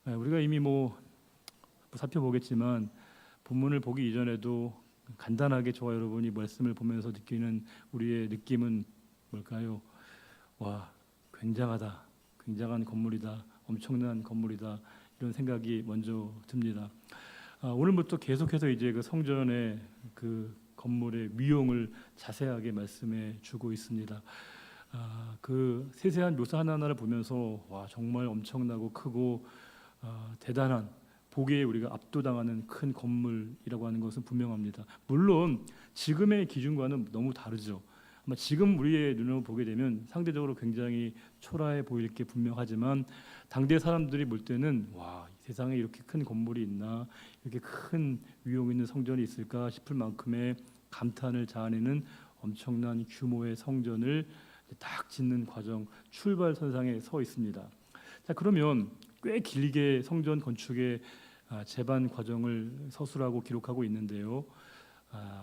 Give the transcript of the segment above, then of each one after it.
우리가 이미 살펴보겠지만 본문을 보기 이전에도 간단하게 저와 여러분이 말씀을 보면서 느끼는 우리의 느낌은 뭘까요? 와, 굉장하다, 굉장한 건물이다, 엄청난 건물이다, 이런 생각이 먼저 듭니다. 오늘부터 계속해서 이제 그 성전의 그 건물의 위용을 자세하게 말씀해 주고 있습니다. 그 세세한 묘사 하나하나를 보면서 와, 정말 엄청나고 크고 대단한, 보기에 우리가 압도당하는 큰 건물이라고 하는 것은 분명합니다. 물론 지금의 기준과는 너무 다르죠. 아마 지금 우리의 눈으로 보게 되면 상대적으로 굉장히 초라해 보일 게 분명하지만 당대 사람들이 볼 때는 와, 이 세상에 이렇게 큰 건물이 있나, 이렇게 큰 위용 있는 성전이 있을까 싶을 만큼의 감탄을 자아내는 엄청난 규모의 성전을 딱 짓는 과정, 출발선상에 서 있습니다. 자, 그러면 꽤 길게 성전 건축의 제반 과정을 서술하고 기록하고 있는데요.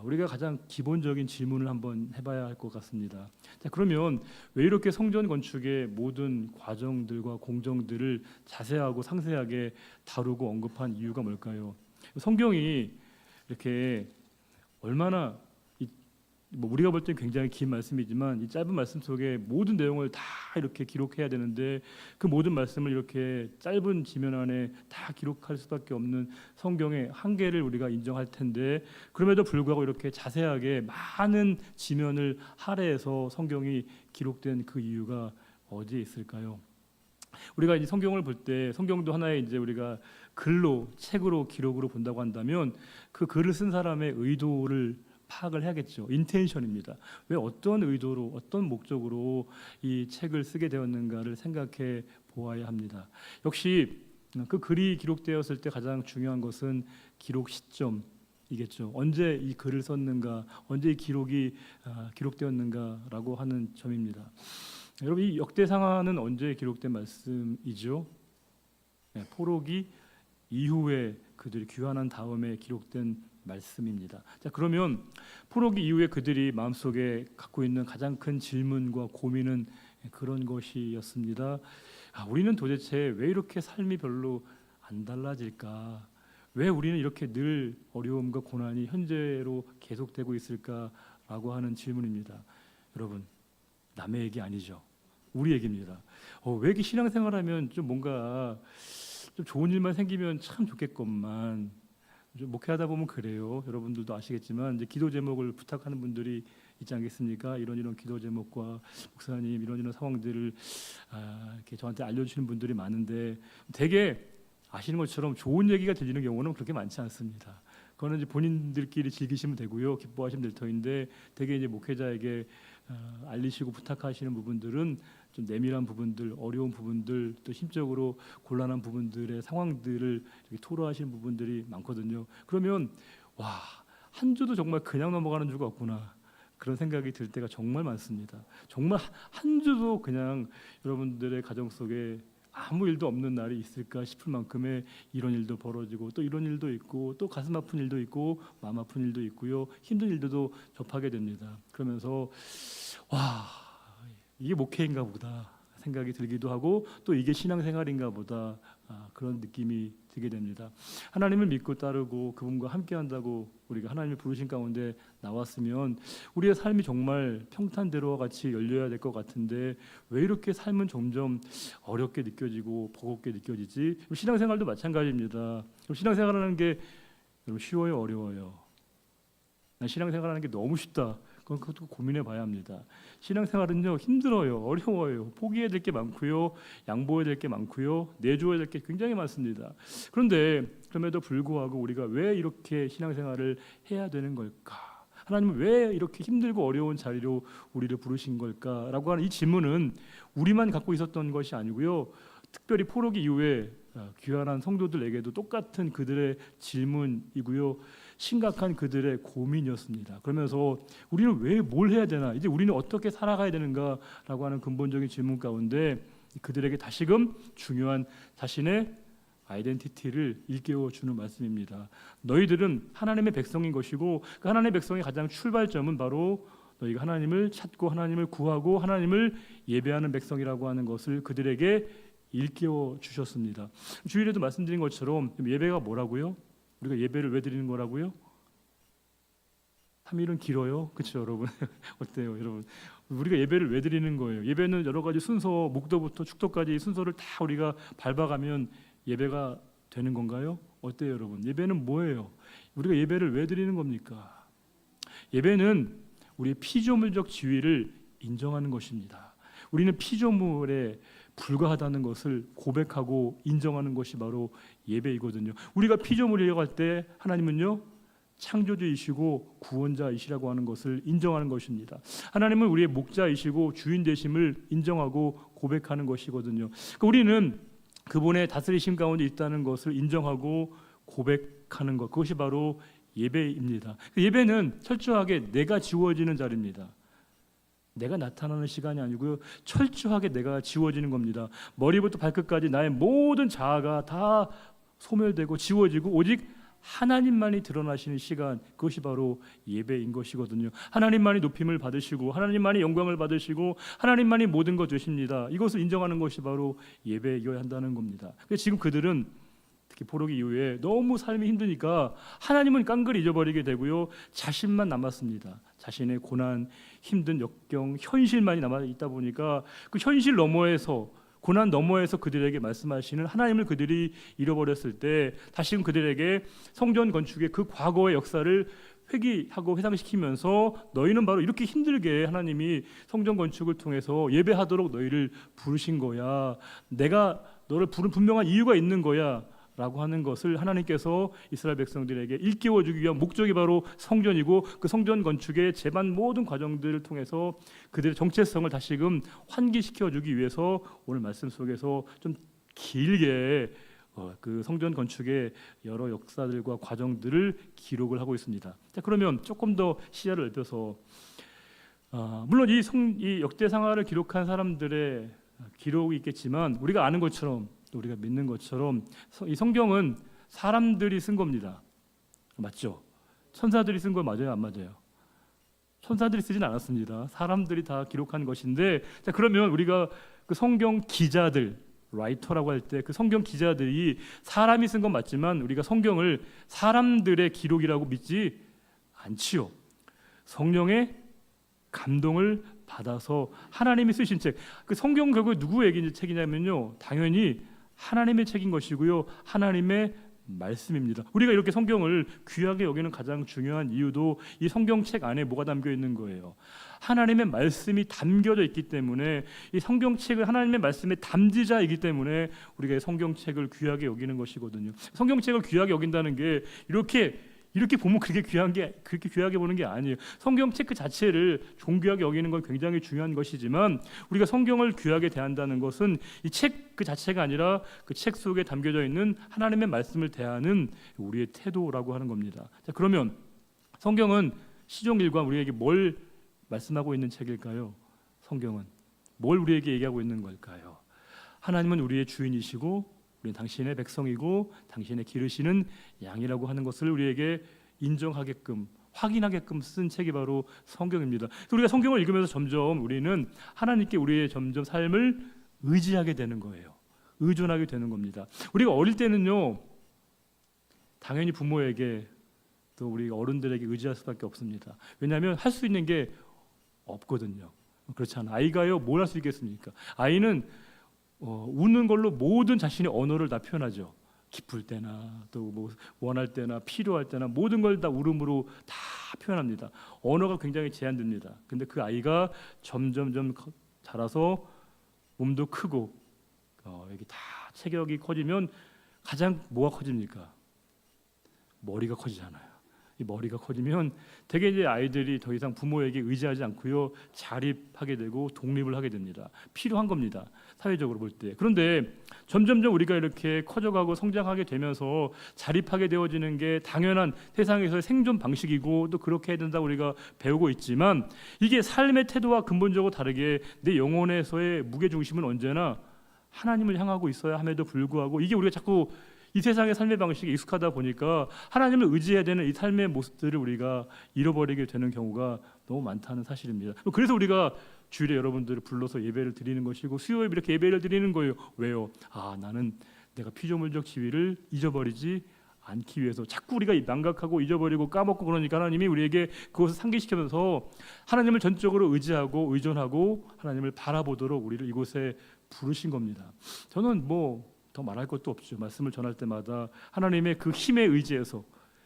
우리가 가장 기본적인 질문을 한번 해봐야 할 것 같습니다. 자, 그러면 왜 이렇게 성전 건축의 모든 과정들과 공정들을 자세하고 상세하게 다루고 언급한 이유가 뭘까요? 성경이 이렇게 얼마나 우리가 볼 땐 굉장히 긴 말씀이지만 이 짧은 말씀 속에 모든 내용을 다 이렇게 기록해야 되는데 그 모든 말씀을 이렇게 짧은 지면 안에 다 기록할 수밖에 없는 성경의 한계를 우리가 인정할 텐데 그럼에도 불구하고 이렇게 자세하게 많은 지면을 할애해서 성경이 기록된 그 이유가 어디에 있을까요? 우리가 이제 성경을 볼 때 성경도 하나의 이제 우리가 글로, 책으로, 기록으로 본다고 한다면 그 글을 쓴 사람의 의도를 파악을 해야겠죠. 인텐션입니다. 왜 어떤 의도로, 어떤 목적으로 이 책을 쓰게 되었는가를 생각해 보아야 합니다. 역시 그 글이 기록되었을 때 가장 중요한 것은 기록 시점이겠죠. 언제 이 글을 썼는가, 언제 이 기록이 기록되었는가라고 하는 점입니다. 여러분, 이 역대상하는 언제 기록된 말씀이죠? 포로기 이후에 그들이 귀환한 다음에 기록된 말씀입니다. 자, 그러면 포로기 이후에 그들이 마음속에 갖고 있는 가장 큰 질문과 고민은 그런 것이었습니다. 우리는 도대체 왜 이렇게 삶이 별로 안 달라질까? 왜 우리는 이렇게 늘 어려움과 고난이 현재로 계속되고 있을까라고 하는 질문입니다. 여러분, 남의 얘기 아니죠. 우리 얘기입니다. 왜 이렇게 신앙생활하면 좀 뭔가 좀 좋은 일만 생기면 참 좋겠건만 목회하다 보면 그래요. 여러분들도 아시겠지만 이제 기도 제목을 부탁하는 분들이 있지 않겠습니까? 이런 기도 제목과 목사님 이런 상황들을 이렇게 저한테 알려주시는 분들이 많은데 대개 아시는 것처럼 좋은 얘기가 들리는 경우는 그렇게 많지 않습니다. 그거는 이제 본인들끼리 즐기시면 되고요, 기뻐하시면 될 터인데 대개 이제 목회자에게 알리시고 부탁하시는 부분들은 좀 내밀한 부분들, 어려운 부분들, 또 심적으로 곤란한 부분들의 상황들을 이렇게 토로하시는 부분들이 많거든요. 그러면 와, 한 주도 정말 그냥 넘어가는 주가 없구나, 그런 생각이 들 때가 정말 많습니다. 정말 한 주도 그냥 여러분들의 가정 속에 아무 일도 없는 날이 있을까 싶을 만큼의 이런 일도 벌어지고 또 이런 일도 있고 또 가슴 아픈 일도 있고 마음 아픈 일도 있고요, 힘든 일들도 접하게 됩니다. 그러면서 와, 이게 목회인가 보다 생각이 들기도 하고 또 이게 신앙생활인가 보다 그런 느낌이 들게 됩니다. 하나님을 믿고 따르고 그분과 함께한다고 우리가 하나님의 부르신 가운데 나왔으면 우리의 삶이 정말 평탄대로와 같이 열려야 될 것 같은데 왜 이렇게 삶은 점점 어렵게 느껴지고 버겁게 느껴지지? 신앙생활도 마찬가지입니다. 신앙생활하는 게 쉬워요, 어려워요? 난 신앙생활하는 게 너무 쉽다. 그것도 고민해 봐야 합니다. 신앙생활은요, 힘들어요, 어려워요, 포기해야 될 게 많고요, 양보해야 될 게 많고요, 내줘야 될 게 굉장히 많습니다. 그런데 그럼에도 불구하고 우리가 왜 이렇게 신앙생활을 해야 되는 걸까? 하나님은 왜 이렇게 힘들고 어려운 자리로 우리를 부르신 걸까라고 하는 이 질문은 우리만 갖고 있었던 것이 아니고요, 특별히 포로기 이후에 귀환한 성도들에게도 똑같은 그들의 질문이고요, 심각한 그들의 고민이었습니다. 그러면서 우리는 왜 뭘 해야 되나, 이제 우리는 어떻게 살아가야 되는가라고 하는 근본적인 질문 가운데 그들에게 다시금 중요한 자신의 아이덴티티를 일깨워 주는 말씀입니다. 너희들은 하나님의 백성인 것이고 그 하나님의 백성의 가장 출발점은 바로 너희가 하나님을 찾고 하나님을 구하고 하나님을 예배하는 백성이라고 하는 것을 그들에게 일깨워 주셨습니다. 주일에도 말씀드린 것처럼 예배가 뭐라고요? 우리가 예배를 왜 드리는 거라고요? 3일은 길어요. 그렇죠, 여러분? 어때요, 여러분? 우리가 예배를 왜 드리는 거예요? 예배는 여러 가지 순서, 목도부터 축도까지 순서를 다 우리가 밟아가면 예배가 되는 건가요? 어때요, 여러분? 예배는 뭐예요? 우리가 예배를 왜 드리는 겁니까? 예배는 우리의 피조물적 지위를 인정하는 것입니다. 우리는 피조물에 불과하다는 것을 고백하고 인정하는 것이 바로 예배이거든요. 우리가 피조물이라고 할 때 하나님은요, 창조주이시고 구원자이시라고 하는 것을 인정하는 것입니다. 하나님은 우리의 목자이시고 주인 되심을 인정하고 고백하는 것이거든요. 그러니까 우리는 그분의 다스리심 가운데 있다는 것을 인정하고 고백하는 것, 그것이 바로 예배입니다. 예배는 철저하게 내가 지워지는 자리입니다. 내가 나타나는 시간이 아니고요, 철저하게 내가 지워지는 겁니다. 머리부터 발끝까지 나의 모든 자아가 다 소멸되고 지워지고 오직 하나님만이 드러나시는 시간, 그것이 바로 예배인 것이거든요. 하나님만이 높임을 받으시고 하나님만이 영광을 받으시고 하나님만이 모든 것 되십니다. 이것을 인정하는 것이 바로 예배이어야 한다는 겁니다. 지금 그들은 특히 포로기 이후에 너무 삶이 힘드니까 하나님은 깡그리 잊어버리게 되고요, 자신만 남았습니다. 자신의 고난, 힘든 역경, 현실만이 남아 있다 보니까 그 현실 너머에서, 고난 너머에서 그들에게 말씀하시는 하나님을 그들이 잃어버렸을 때 다시금 그들에게 성전 건축의 그 과거의 역사를 회귀하고 회상시키면서 너희는 바로 이렇게 힘들게 하나님이 성전 건축을 통해서 예배하도록 너희를 부르신 거야. 내가 너를 부른 분명한 이유가 있는 거야 라고 하는 것을 하나님께서 이스라엘 백성들에게 일깨워주기 위한 목적이 바로 성전이고, 그 성전 건축의 재반 모든 과정들을 통해서 그들의 정체성을 다시금 환기시켜주기 위해서 오늘 말씀 속에서 좀 길게 그 성전 건축의 여러 역사들과 과정들을 기록을 하고 있습니다. 자, 그러면 조금 더 시야를 넓혀서 물론 이 역대상하를 기록한 사람들의 기록이 있겠지만 우리가 아는 것처럼 또 우리가 믿는 것처럼 이 성경은 사람들이 쓴 겁니다. 맞죠? 천사들이 쓴 거 맞아요, 안 맞아요? 천사들이 쓰진 않았습니다. 사람들이 다 기록한 것인데, 자, 그러면 우리가 그 성경 기자들, 라이터라고 할 때 그 성경 기자들이 사람이 쓴 건 맞지만 우리가 성경을 사람들의 기록이라고 믿지 않지요. 성령의 감동을 받아서 하나님이 쓰신 책, 그 성경 결국 누구의 책이냐면요, 당연히 하나님의 책인 것이고요, 하나님의 말씀입니다. 우리가 이렇게 성경을 귀하게 여기는 가장 중요한 이유도 이 성경책 안에 뭐가 담겨 있는 거예요. 하나님의 말씀이 담겨져 있기 때문에, 이 성경책을 하나님의 말씀의 담지자이기 때문에 우리가 이 성경책을 귀하게 여기는 것이거든요. 성경책을 귀하게 여긴다는 게 이렇게 보면 그렇게 귀하게 보는 게 아니에요. 성경책 그 자체를 존귀하게 여기는 건 굉장히 중요한 것이지만 우리가 성경을 귀하게 대한다는 것은 이 책 그 자체가 아니라 그 책 속에 담겨져 있는 하나님의 말씀을 대하는 우리의 태도라고 하는 겁니다. 자, 그러면 성경은 시종일관 우리에게 뭘 말씀하고 있는 책일까요? 성경은 뭘 우리에게 얘기하고 있는 걸까요? 하나님은 우리의 주인이시고 우리는 당신의 백성이고 당신의 기르시는 양이라고 하는 것을 우리에게 인정하게끔, 확인하게끔 쓴 책이 바로 성경입니다. 우리가 성경을 읽으면서 점점 우리는 하나님께 우리의 점점 삶을 의지하게 되는 거예요. 의존하게 되는 겁니다. 우리가 어릴 때는요, 당연히 부모에게 또 우리 어른들에게 의지할 수밖에 없습니다. 왜냐하면 할 수 있는 게 없거든요. 그렇잖아요. 아이가요, 뭘 할 수 있겠습니까? 아이는 웃는 걸로 모든 자신의 언어를 다 표현하죠. 기쁠 때나 또 뭐 원할 때나 필요할 때나 모든 걸 다 울음으로 다 표현합니다. 언어가 굉장히 제한됩니다. 근데 그 아이가 점점점 자라서 몸도 크고 여기 다 체격이 커지면 가장 뭐가 커집니까? 머리가 커지잖아요. 이 머리가 커지면 대개 이제 아이들이 더 이상 부모에게 의지하지 않고요, 자립하게 되고 독립을 하게 됩니다. 필요한 겁니다, 사회적으로 볼 때. 그런데 점점점 우리가 이렇게 커져가고 성장하게 되면서 자립하게 되어지는 게 당연한 세상에서의 생존 방식이고 또 그렇게 해야 된다고 우리가 배우고 있지만, 이게 삶의 태도와 근본적으로 다르게 내 영혼에서의 무게중심은 언제나 하나님을 향하고 있어야 함에도 불구하고, 이게 우리가 자꾸 이 세상의 삶의 방식에 익숙하다 보니까 하나님을 의지해야 되는 이 삶의 모습들을 우리가 잃어버리게 되는 경우가 너무 많다는 사실입니다. 그래서 우리가 주일에 여러분들을 불러서 예배를 드리는 것이고 수요일 이렇게 예배를 드리는 거예요. 왜요? 나는 내가 피조물적 지위를 잊어버리지 않기 위해서. 자꾸 우리가 망각하고 잊어버리고 까먹고 그러니까 하나님이 우리에게 그것을 상기시키면서 하나님을 전적으로 의지하고 의존하고 하나님을 바라보도록 우리를 이곳에 부르신 겁니다. 저는 더 말할 것도 없죠. 말씀을 전할 때마다 하나님의 그 힘에 의지해서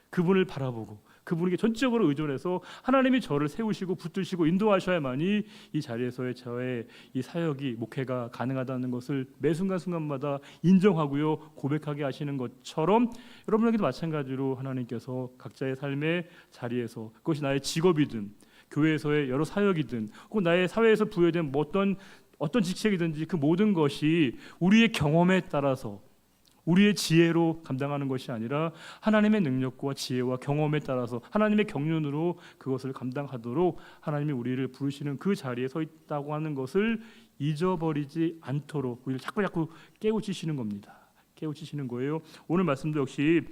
그분을 바라보고 그분에게 전적으로 의존해서 하나님이 저를 세우시고 붙드시고 인도하셔야만이 이 자리에서의 저의 이 사역이 목회가 가능하다는 것을 매 순간순간마다 인정하고요, 고백하게 하시는 것처럼 여러분에게도 마찬가지로 하나님께서 각자의 삶의 자리에서, 그것이 나의 직업이든 교회에서의 여러 사역이든 혹은 나의 사회에서 부여된 어떤 직책이든지 그 모든 것이 우리의 경험에 따라서 우리의 지혜로 감당하는 것이 아니라 하나님의 능력과 지혜와 경험에 따라서 하나님의 경륜으로 그것을 감당하도록 하나님이 우리를 부르시는 그 자리에 서 있다고 하는 것을 잊어버리지 않도록 우리를 자꾸 깨우치시는 겁니다. 깨우치시는 거예요. 오늘 말씀도 역시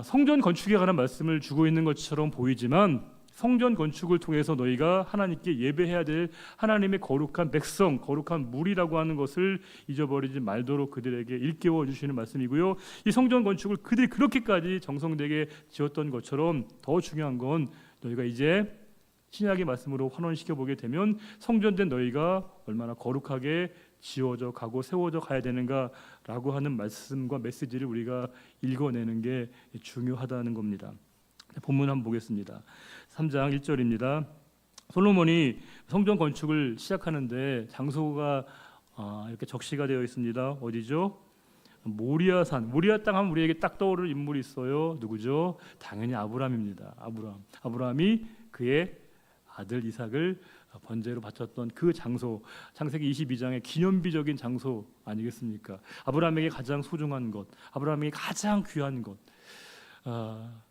성전 건축에 관한 말씀을 주고 있는 것처럼 보이지만 성전 건축을 통해서 너희가 하나님께 예배해야 될 하나님의 거룩한 백성, 거룩한 무리라고 하는 것을 잊어버리지 말도록 그들에게 일깨워 주시는 말씀이고요. 이 성전 건축을 그들이 그렇게까지 정성되게 지었던 것처럼 더 중요한 건 너희가 이제 신약의 말씀으로 환원시켜 보게 되면 성전된 너희가 얼마나 거룩하게 지어져 가고 세워져 가야 되는가라고 하는 말씀과 메시지를 우리가 읽어내는 게 중요하다는 겁니다. 본문 한번 보겠습니다. 3장 1절입니다. 솔로몬이 성전 건축을 시작하는데 장소가 이렇게 적시가 되어 있습니다. 어디죠? 모리아산. 모리아 땅 하면 우리에게 딱 떠오르는 인물이 있어요. 누구죠? 당연히 아브라함입니다. 아브라함이 그의 아들 이삭을 번제로 바쳤던 그 장소, 창세기 22장의 기념비적인 장소 아니겠습니까? 아브라함에게 가장 소중한 것, 아브라함에게 가장 귀한 것.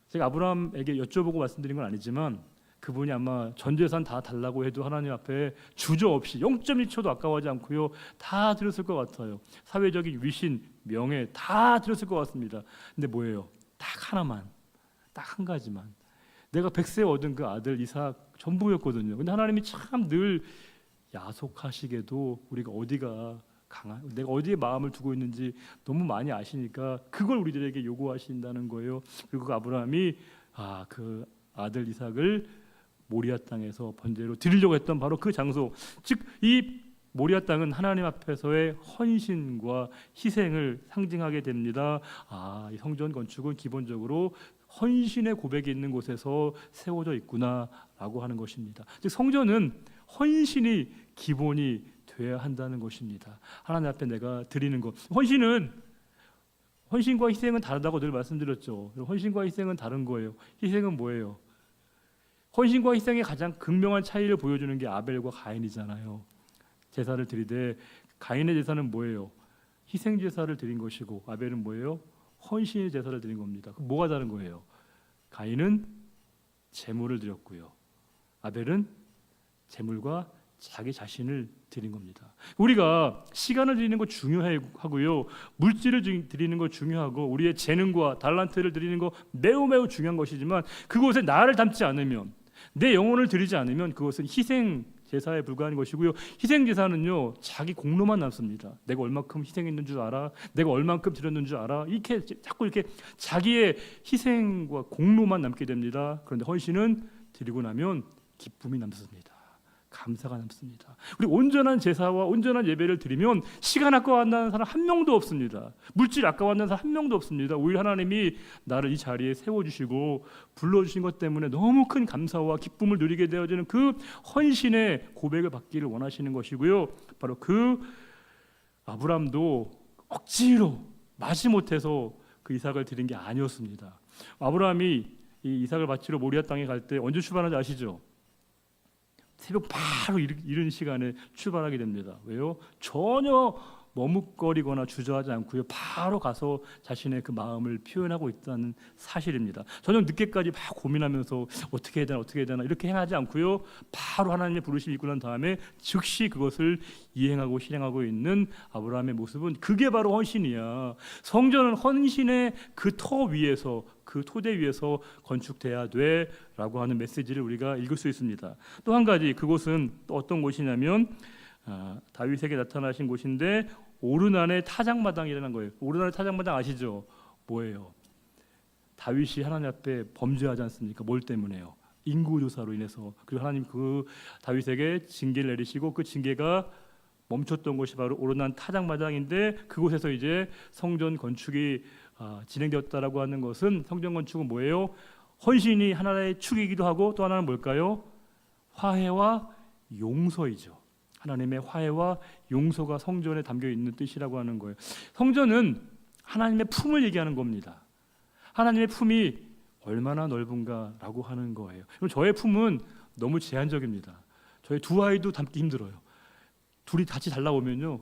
제가 아브라함에게 여쭤보고 말씀드린 건 아니지만 그분이 아마 전 재산 다 달라고 해도 하나님 앞에 주저없이 0.1초도 아까워하지 않고요, 다 드렸을 것 같아요. 사회적인 위신, 명예 다 드렸을 것 같습니다. 근데 뭐예요? 딱 하나만, 딱 한 가지만, 내가 100세 얻은 그 아들 이삭 전부였거든요. 근데 하나님이 참 늘 야속하시게도 우리가 어디가 내가 어디에 마음을 두고 있는지 너무 많이 아시니까 그걸 우리들에게 요구하신다는 거예요. 그리고 그 아브라함이 그 아들 이삭을 모리아 땅에서 번제로 드리려고 했던 바로 그 장소, 즉 이 모리아 땅은 하나님 앞에서의 헌신과 희생을 상징하게 됩니다. 이 성전 건축은 기본적으로 헌신의 고백이 있는 곳에서 세워져 있구나라고 하는 것입니다. 즉 성전은 헌신이 기본이 돼야 한다는 것입니다. 하나님 앞에 내가 드리는 것, 헌신과 희생은 다르다고 늘 말씀드렸죠. 헌신과 희생은 다른 거예요. 희생은 뭐예요? 헌신과 희생의 가장 극명한 차이를 보여주는 게 아벨과 가인이잖아요. 제사를 드리되 가인의 제사는 뭐예요? 희생 제사를 드린 것이고 아벨은 뭐예요? 헌신의 제사를 드린 겁니다. 그럼 뭐가 다른 거예요? 가인은 제물을 드렸고요, 아벨은 제물과 자기 자신을 드린 겁니다. 우리가 시간을 드리는 거 중요하고요, 물질을 드리는 거 중요하고, 우리의 재능과 달란트를 드리는 거 매우 중요한 것이지만 그곳에 나를 담지 않으면, 내 영혼을 드리지 않으면 그것은 희생 제사에 불과한 것이고요. 희생 제사는요, 자기 공로만 남습니다. 내가 얼마큼 희생했는 줄 알아? 내가 얼만큼 드렸는 줄 알아? 이렇게 자꾸 이렇게 자기의 희생과 공로만 남게 됩니다. 그런데 헌신은 드리고 나면 기쁨이 남습니다. 감사가 남습니다. 우리 온전한 제사와 온전한 예배를 드리면 시간 아까워한다는 사람 한 명도 없습니다. 물질 아까워한다는 사람 한 명도 없습니다. 오히려 하나님이 나를 이 자리에 세워주시고 불러주신 것 때문에 너무 큰 감사와 기쁨을 누리게 되어지는 그 헌신의 고백을 받기를 원하시는 것이고요. 바로 그 아브라함도 억지로 마지못해서 그 이삭을 드린 게 아니었습니다. 아브라함이 이 이삭을 바치러 모리아 땅에 갈 때 언제 출발하는지 아시죠? 새벽 바로 이른 시간에 출발하게 됩니다. 왜요? 전혀 머뭇거리거나 주저하지 않고요. 바로 가서 자신의 그 마음을 표현하고 있다는 사실입니다. 저녁 늦게까지 막 고민하면서 어떻게 해야 되나 이렇게 행하지 않고요. 바로 하나님의 부르심을 입고 난 다음에 즉시 그것을 이행하고 실행하고 있는 아브라함의 모습은 그게 바로 헌신이야. 성전은 헌신의 그 터 위에서 그 토대 위에서 건축돼야 돼라고 하는 메시지를 우리가 읽을 수 있습니다. 또 한 가지 그곳은 또 어떤 곳이냐면 다윗에게 나타나신 곳인데 오르난의 타작마당이라는 거예요. 오르난의 타작마당 아시죠? 뭐예요? 다윗이 하나님 앞에 범죄하지 않습니까? 뭘 때문에요? 인구조사로 인해서. 그리고 하나님 그 다윗에게 징계를 내리시고 그 징계가 멈췄던 곳이 바로 오르난 타작마당인데 그곳에서 이제 성전 건축이 진행되었다라고 하는 것은 성전 건축은 뭐예요? 헌신이 하나의 축이기도 하고 또 하나는 뭘까요? 화해와 용서이죠. 하나님의 화해와 용서가 성전에 담겨 있는 뜻이라고 하는 거예요. 성전은 하나님의 품을 얘기하는 겁니다. 하나님의 품이 얼마나 넓은가라고 하는 거예요. 저의 품은 너무 제한적입니다. 저희 두 아이도 담기 힘들어요. 둘이 같이 달라오면요,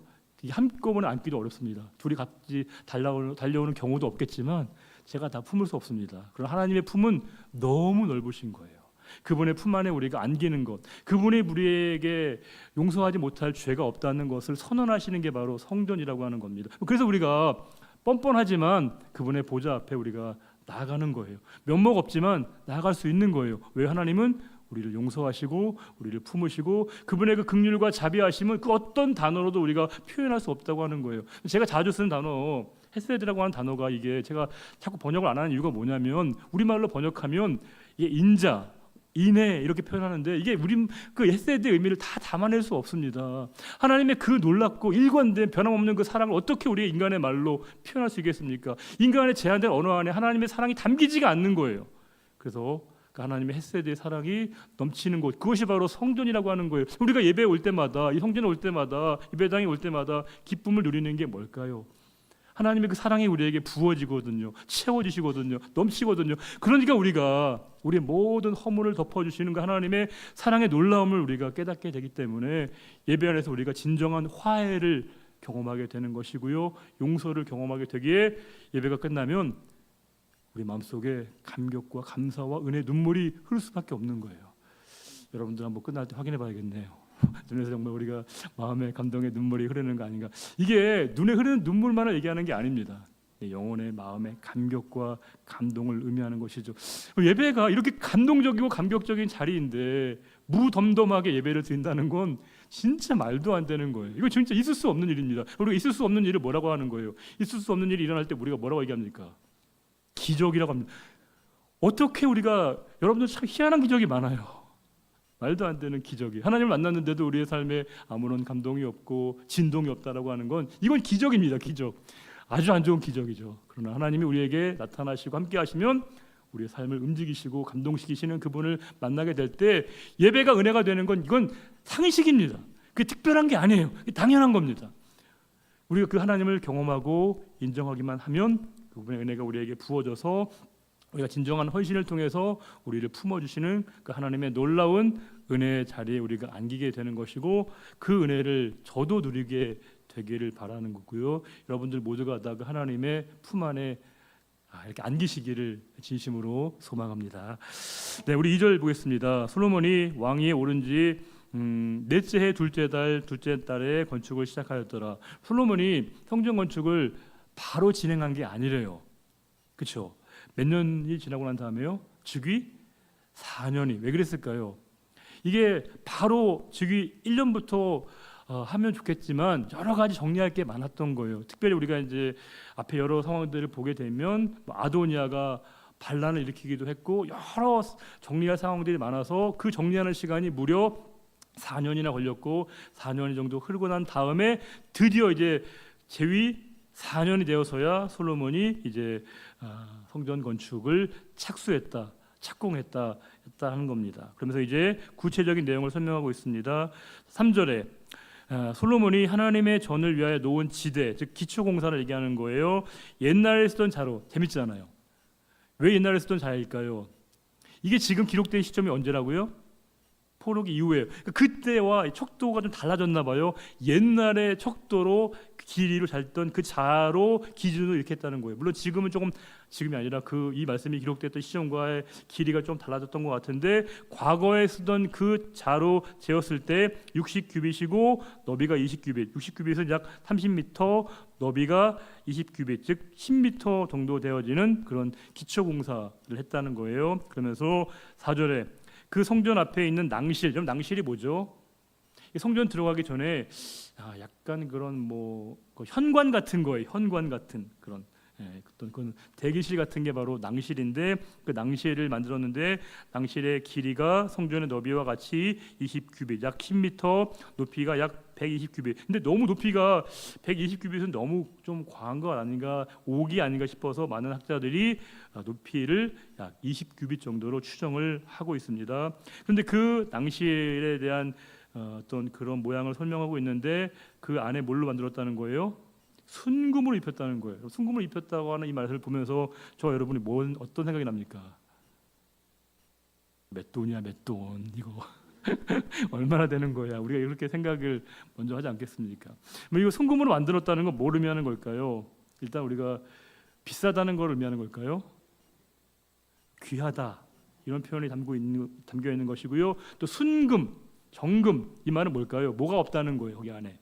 한꺼번에 안기도 어렵습니다. 둘이 같이 달려오는 경우도 없겠지만 제가 다 품을 수 없습니다. 그러나 하나님의 품은 너무 넓으신 거예요. 그분의 품 안에 우리가 안기는 것, 그분이 우리에게 용서하지 못할 죄가 없다는 것을 선언하시는 게 바로 성전이라고 하는 겁니다. 그래서 우리가 뻔뻔하지만 그분의 보좌 앞에 우리가 나아가는 거예요. 면목 없지만 나아갈 수 있는 거예요. 왜? 하나님은 우리를 용서하시고 우리를 품으시고 그분의 그 긍휼과 자비하심은 그 어떤 단어로도 우리가 표현할 수 없다고 하는 거예요. 제가 자주 쓰는 단어 헤세드라고 하는 단어가 이게 제가 자꾸 번역을 안 하는 이유가 뭐냐면 우리말로 번역하면 이게 인자, 인애 이렇게 표현하는데 이게 우리 그 헤세드의 의미를 다 담아낼 수 없습니다. 하나님의 그 놀랍고 일관된 변함없는 그 사랑을 어떻게 우리 인간의 말로 표현할 수 있겠습니까? 인간의 제한된 언어 안에 하나님의 사랑이 담기지가 않는 거예요. 그래서 그 하나님의 헤세드의 사랑이 넘치는 곳, 그것이 바로 성전이라고 하는 거예요. 우리가 예배에 올 때마다, 이 성전에 올 때마다, 예배당에 올 때마다 기쁨을 누리는 게 뭘까요? 하나님의 그 사랑이 우리에게 부어지거든요. 채워지시거든요. 넘치거든요. 그러니까 우리가 우리의 모든 허물을 덮어주시는 그 하나님의 사랑의 놀라움을 우리가 깨닫게 되기 때문에 예배 안에서 우리가 진정한 화해를 경험하게 되는 것이고요. 용서를 경험하게 되기에 예배가 끝나면 우리 마음속에 감격과 감사와 은혜의 눈물이 흐를 수밖에 없는 거예요. 여러분들 한번 끝날 때 확인해 봐야겠네요. 눈에서 정말 우리가 마음의 감동의 눈물이 흐르는 거 아닌가. 이게 눈에 흐르는 눈물만을 얘기하는 게 아닙니다. 영혼의 마음의 감격과 감동을 의미하는 것이죠. 예배가 이렇게 감동적이고 감격적인 자리인데 무덤덤하게 예배를 드린다는 건 진짜 말도 안 되는 거예요. 이거 진짜 있을 수 없는 일입니다. 우리가 있을 수 없는 일을 뭐라고 하는 거예요? 있을 수 없는 일이 일어날 때 우리가 뭐라고 얘기합니까? 기적이라고 합니다. 어떻게 우리가, 여러분들 참 희한한 기적이 많아요. 말도 안 되는 기적이. 하나님을 만났는데도 우리의 삶에 아무런 감동이 없고 진동이 없다라고 하는 건 이건 기적입니다. 기적. 아주 안 좋은 기적이죠. 그러나 하나님이 우리에게 나타나시고 함께 하시면 우리의 삶을 움직이시고 감동시키시는 그분을 만나게 될 때 예배가 은혜가 되는 건 이건 상식입니다. 그게 특별한 게 아니에요. 당연한 겁니다. 우리가 그 하나님을 경험하고 인정하기만 하면 그분의 은혜가 우리에게 부어져서 우리가 진정한 헌신을 통해서 우리를 품어주시는 그 하나님의 놀라운 은혜의 자리에 우리가 안기게 되는 것이고 그 은혜를 저도 누리게 되기를 바라는 거고요. 여러분들 모두가 다 그 하나님의 품 안에 이렇게 안기시기를 진심으로 소망합니다. 네, 우리 2절 보겠습니다. 솔로몬이 왕위에 오른 지 넷째 해 둘째 달에 건축을 시작하였더라. 솔로몬이 성전 건축을 바로 진행한 게 아니래요. 그렇죠? 몇 년이 지나고 난 다음에요? 즉위 4년이. 왜 그랬을까요? 이게 바로 즉위 1년부터 하면 좋겠지만 여러 가지 정리할 게 많았던 거예요. 특별히 우리가 이제 앞에 여러 상황들을 보게 되면 아도니아가 반란을 일으키기도 했고 여러 정리할 상황들이 많아서 그 정리하는 시간이 무려 4년이나 걸렸고 4년 정도 흐르고 난 다음에 드디어 이제 재위 4년이 되어서야 솔로몬이 이제 성전 건축을 착공했다 하는 겁니다. 그러면서 이제 구체적인 내용을 설명하고 있습니다. 3절에 솔로몬이 하나님의 전을 위하여 놓은 지대, 즉 기초공사를 얘기하는 거예요. 옛날에 쓰던 자로. 재밌잖아요. 왜 옛날에 쓰던 자일까요? 이게 지금 기록된 시점이 언제라고요? 포로기 이후에. 그때와 척도가 좀 달라졌나 봐요. 옛날의 척도로 길이로 쟀던 그 자로 기준으로 이렇게 했다는 거예요. 물론 지금은 조금, 지금이 아니라 이 말씀이 기록됐던 시점과의 길이가 좀 달라졌던 것 같은데, 과거에 쓰던 그 자로 재었을 때 60규빗이고 너비가 20규빗, 60규빗은 약 30m, 너비가 20규빗, 즉 10m 정도 되어지는 그런 기초 공사를 했다는 거예요. 그러면서 4절에 그 성전 앞에 있는 낭실, 그럼 낭실이 뭐죠? 성전 들어가기 전에 약간 그런 그 현관 같은 거예요. 현관 같은 그런 어떤 그런 대기실 같은 게 바로 낭실인데, 그 낭실을 만들었는데 낭실의 길이가 성전의 너비와 같이 20규빗, 약 10m, 높이가 약 120규빗. 근데 너무 높이가 120규빗은 너무 좀 과한 거 아닌가, 옥이 아닌가 싶어서 많은 학자들이 높이를 약 20규빗 정도로 추정을 하고 있습니다. 그런데 그 낭실에 대한 어떤 그런 모양을 설명하고 있는데, 그 안에 뭘로 만들었다는 거예요? 순금으로 입혔다는 거예요. 순금으로 입혔다고 하는 이 말을 보면서 저 여러분이 어떤 생각이 납니까? 몇 돈이야, 몇 돈, 이거 얼마나 되는 거야? 우리가 이렇게 생각을 먼저 하지 않겠습니까? 이거 순금으로 만들었다는 건 뭘 의미하는 걸까요? 일단 우리가 비싸다는 걸 의미하는 걸까요? 귀하다, 이런 표현이 담겨 있는 것이고요. 또 순금, 정금, 이 말은 뭘까요? 뭐가 없다는 거예요. 거기 안에